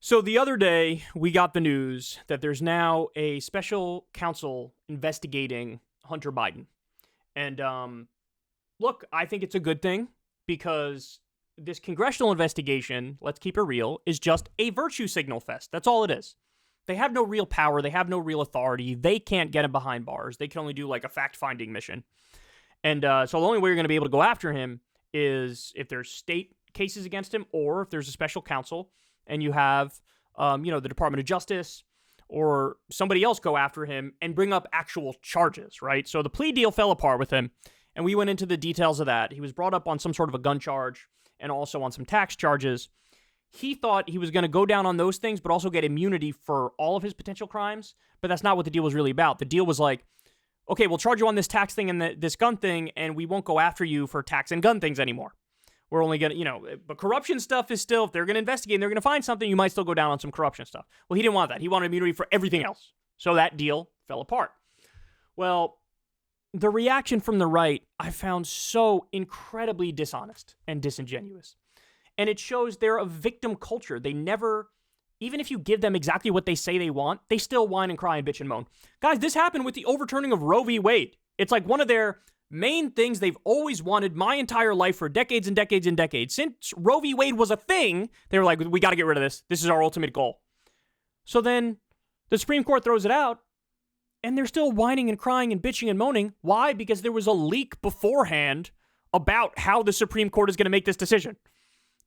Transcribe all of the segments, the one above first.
So the other day, we got the news that there's now a special counsel investigating Hunter Biden. And look, I think it's a good thing because this congressional investigation, let's keep it real, is just a virtue signal fest. That's all it is. They have no real power. They have no real authority. They can't get him behind bars. They can only do like a fact-finding mission. And so the only way you're going to be able to go after him is if there's state cases against him or if there's a special counsel and you have, the Department of Justice or somebody else go after him and bring up actual charges, right? So the plea deal fell apart with him, and we went into the details of that. He was brought up on some sort of a gun charge and also on some tax charges. He thought he was going to go down on those things, but also get immunity for all of his potential crimes. But that's not what the deal was really about. The deal was like, okay, we'll charge you on this tax thing and this gun thing, and we won't go after you for tax and gun things anymore. We're only going to, but corruption stuff is still, if they're going to investigate and they're going to find something, you might still go down on some corruption stuff. Well, he didn't want that. He wanted immunity for everything else. So that deal fell apart. Well, the reaction from the right I found so incredibly dishonest and disingenuous. And it shows they're a victim culture. They never, even if you give them exactly what they say they want, they still whine and cry and bitch and moan. Guys, this happened with the overturning of Roe v. Wade. It's like one of their main things they've always wanted my entire life for decades and decades and decades. Since Roe v. Wade was a thing, they were like, we got to get rid of this. This is our ultimate goal. So then the Supreme Court throws it out, and they're still whining and crying and bitching and moaning. Why? Because there was a leak beforehand about how the Supreme Court is going to make this decision.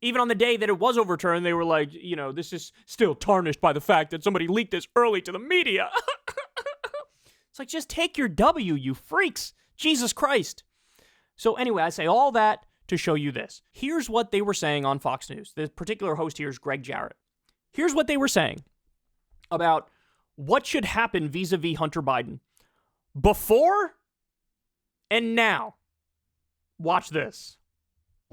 Even on the day that it was overturned, they were like, this is still tarnished by the fact that somebody leaked this early to the media. It's like, just take your W, you freaks. Jesus Christ. So anyway, I say all that to show you this. Here's what they were saying on Fox News. The particular host here is Greg Jarrett. Here's what they were saying about what should happen vis-a-vis Hunter Biden before and now. Watch this.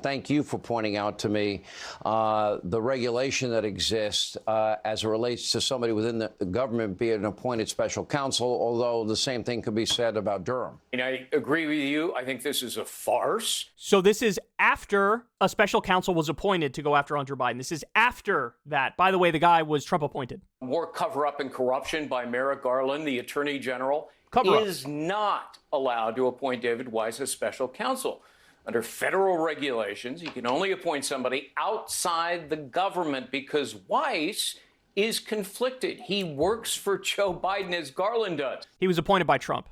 Thank you for pointing out to me the regulation that exists as it relates to somebody within the government being an appointed special counsel, although the same thing could be said about Durham. And I agree with you. I think this is a farce. So this is after a special counsel was appointed to go after Hunter Biden. This is after that. By the way, the guy was Trump appointed. More cover-up and corruption by Merrick Garland, the attorney general, is not allowed to appoint David Weiss as special counsel. Under federal regulations, you can only appoint somebody outside the government because Weiss is conflicted. He works for Joe Biden as Garland does. He was appointed by Trump.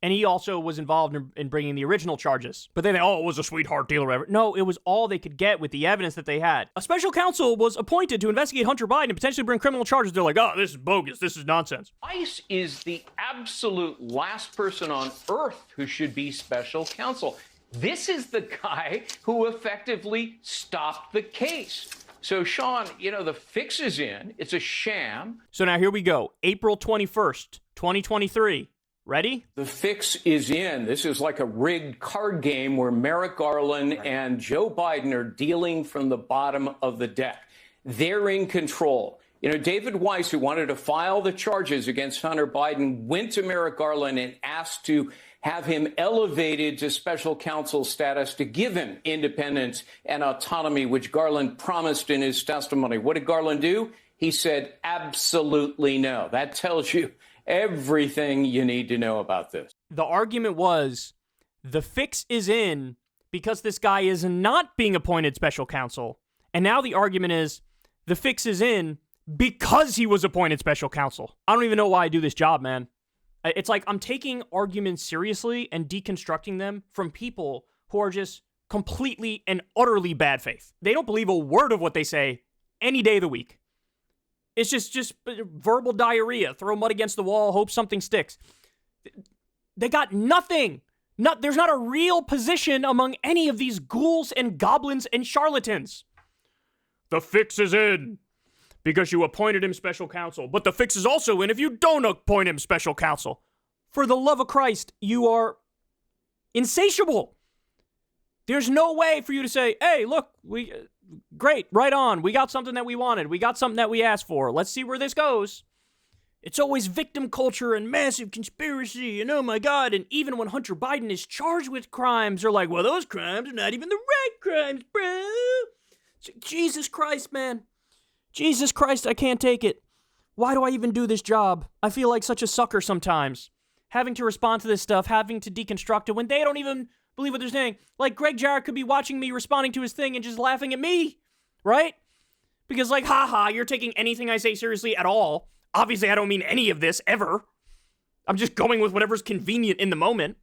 And he also was involved in bringing the original charges. But they think, it was a sweetheart deal or whatever. No, it was all they could get with the evidence that they had. A special counsel was appointed to investigate Hunter Biden and potentially bring criminal charges. They're like, this is bogus. This is nonsense. Weiss is the absolute last person on earth who should be special counsel. This is the guy who effectively stopped the case. So, Sean, the fix is in. It's a sham. So now here we go. April 21st, 2023. Ready? The fix is in. This is like a rigged card game where Merrick Garland and Joe Biden are dealing from the bottom of the deck. They're in control. David Weiss, who wanted to file the charges against Hunter Biden, went to Merrick Garland and asked to have him elevated to special counsel status to give him independence and autonomy, which Garland promised in his testimony. What did Garland do? He said, absolutely no. That tells you everything you need to know about this. The argument was the fix is in because this guy is not being appointed special counsel. And now the argument is the fix is in because he was appointed special counsel. I don't even know why I do this job, man. It's like I'm taking arguments seriously and deconstructing them from people who are just completely and utterly bad faith. They don't believe a word of what they say any day of the week. It's just verbal diarrhea. Throw mud against the wall, hope something sticks. They got nothing. There's not a real position among any of these ghouls and goblins and charlatans. The fix is in because you appointed him special counsel. But the fix is also in if you don't appoint him special counsel. For the love of Christ, you are insatiable. There's no way for you to say, hey, look, great, right on. We got something that we wanted. We got something that we asked for. Let's see where this goes. It's always victim culture and massive conspiracy and oh my God. And even when Hunter Biden is charged with crimes, they're like, well, those crimes are not even the right crimes, bro. Jesus Christ, man. Jesus Christ, I can't take it. Why do I even do this job? I feel like such a sucker sometimes. Having to respond to this stuff, having to deconstruct it when they don't even believe what they're saying. Like, Greg Jarrett could be watching me responding to his thing and just laughing at me, right? Because, like, haha, you're taking anything I say seriously at all. Obviously, I don't mean any of this ever. I'm just going with whatever's convenient in the moment.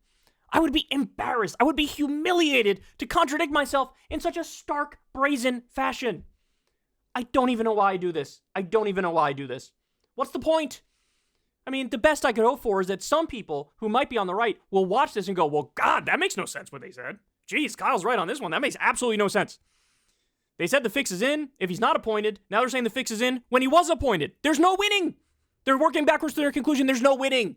I would be embarrassed. I would be humiliated to contradict myself in such a stark, brazen fashion. I don't even know why I do this. What's the point? I mean, the best I could hope for is that some people who might be on the right will watch this and go, well, God, that makes no sense what they said. Geez, Kyle's right on this one. That makes absolutely no sense. They said the fix is in if he's not appointed. Now they're saying the fix is in when he was appointed. There's no winning. They're working backwards to their conclusion. There's no winning.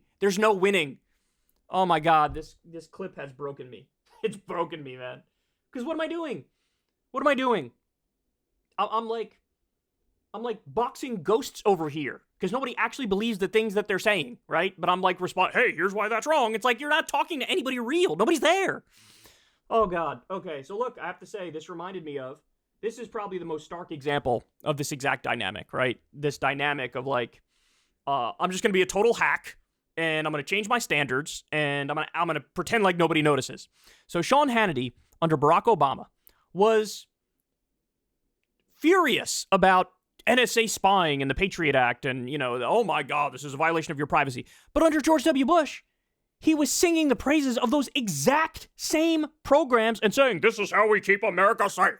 Oh my God, this clip has broken me. It's broken me, man. Because what am I doing? I'm like boxing ghosts over here because nobody actually believes the things that they're saying, right? But I'm like, hey, here's why that's wrong. It's like you're not talking to anybody real. Nobody's there. Oh God. Okay, so look, I have to say, this reminded me of, this is probably the most stark example of this exact dynamic, right? This dynamic of like, I'm just going to be a total hack, and I'm going to change my standards, and I'm going to pretend like nobody notices. So Sean Hannity, under Barack Obama, was furious about NSA spying and the Patriot Act and, oh my God, this is a violation of your privacy. But under George W. Bush, he was singing the praises of those exact same programs and saying, this is how we keep America safe.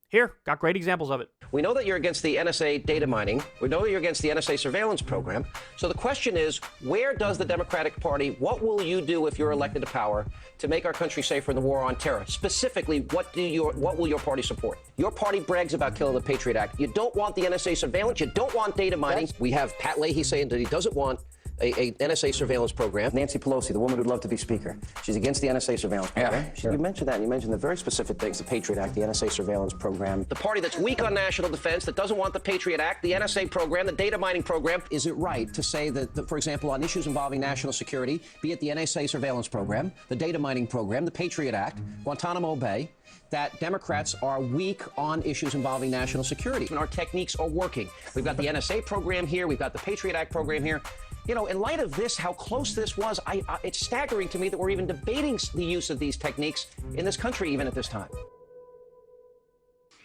Here, got great examples of it. We know that you're against the NSA data mining. We know that you're against the NSA surveillance program. So the question is, where does the Democratic Party, what will you do if you're elected to power to make our country safer in the war on terror? Specifically, what will your party support? Your party brags about killing the Patriot Act. You don't want the NSA surveillance. You don't want data mining. We have Pat Leahy saying that he doesn't want a NSA surveillance program. Nancy Pelosi, the woman who'd love to be speaker, she's against the NSA surveillance program. Yeah, sure. You mentioned that, and you mentioned the very specific things, the Patriot Act, the NSA surveillance program. The party that's weak on national defense, that doesn't want the Patriot Act, the NSA program, the data mining program. Is it right to say that, for example, on issues involving national security, be it the NSA surveillance program, the data mining program, the Patriot Act, Guantanamo Bay, that Democrats are weak on issues involving national security? And our techniques are working. We've got the NSA program here. We've got the Patriot Act program here. In light of this, how close this was, it's staggering to me that we're even debating the use of these techniques in this country, even at this time.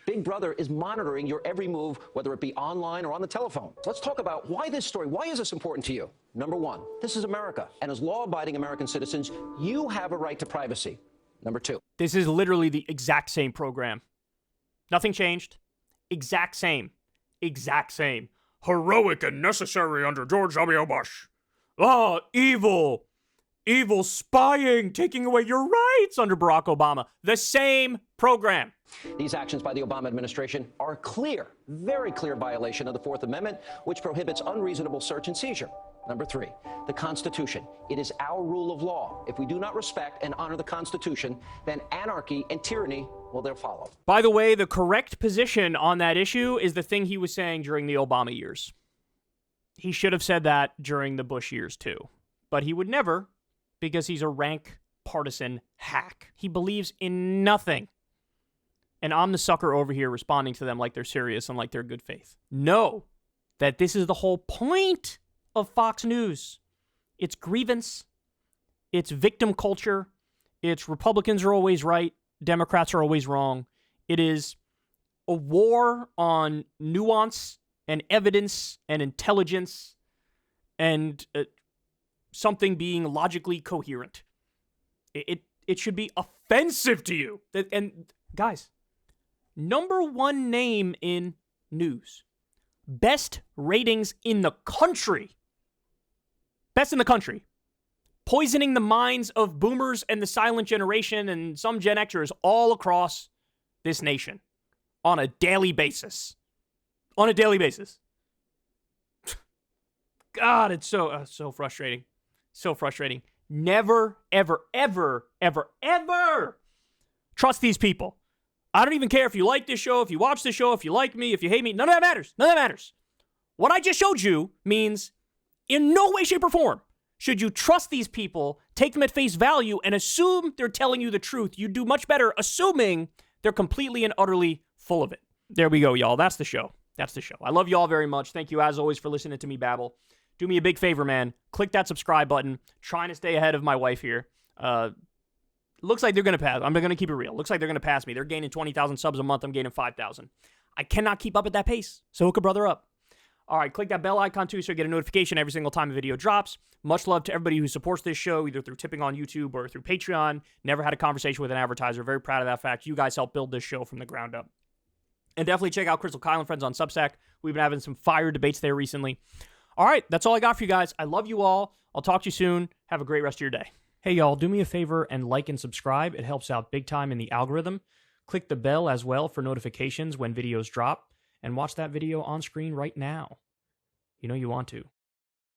Big Brother is monitoring your every move, whether it be online or on the telephone. So let's talk about why this story, why is this important to you? Number one, this is America. And as law-abiding American citizens, you have a right to privacy. Number two. This is literally the exact same program. Nothing changed. Exact same. Heroic and necessary under George W. Bush. Evil spying, taking away your rights under Barack Obama. The same program. These actions by the Obama administration are a clear, very clear violation of the Fourth Amendment, which prohibits unreasonable search and seizure. Number three, the Constitution. It is our rule of law. If we do not respect and honor the Constitution, then anarchy and tyranny will there follow. By the way, the correct position on that issue is the thing he was saying during the Obama years. He should have said that during the Bush years too. But he would never, because he's a rank partisan hack. He believes in nothing. And I'm the sucker over here responding to them like they're serious and like they're good faith. Know that this is the whole point of Fox News. It's grievance. It's victim culture. It's Republicans are always right. Democrats are always wrong. It is a war on nuance and evidence and intelligence and something being logically coherent. It should be offensive to you. And guys, number one name in news. Best ratings in the country. Best in the country. Poisoning the minds of boomers and the silent generation and some Gen Xers all across this nation on a daily basis. God, it's so frustrating. So frustrating. Never, ever, ever, ever, ever trust these people. I don't even care if you like this show, if you watch this show, if you like me, if you hate me. None of that matters. What I just showed you means in no way, shape, or form should you trust these people, take them at face value, and assume they're telling you the truth. You do much better assuming they're completely and utterly full of it. There we go, y'all. That's the show. That's the show. I love you all very much. Thank you, as always, for listening to me babble. Do me a big favor, man. Click that subscribe button. Trying to stay ahead of my wife here. Looks like they're going to pass. I'm going to keep it real. Looks like they're going to pass me. They're gaining 20,000 subs a month. I'm gaining 5,000. I cannot keep up at that pace. So hook a brother up. All right, click that bell icon too so you get a notification every single time a video drops. Much love to everybody who supports this show, either through tipping on YouTube or through Patreon. Never had a conversation with an advertiser. Very proud of that fact. You guys helped build this show from the ground up. And definitely check out Crystal Kyle and Friends on Substack. We've been having some fire debates there recently. All right, that's all I got for you guys. I love you all. I'll talk to you soon. Have a great rest of your day. Hey, y'all, do me a favor and like and subscribe. It helps out big time in the algorithm. Click the bell as well for notifications when videos drop. And watch that video on screen right now. You know you want to.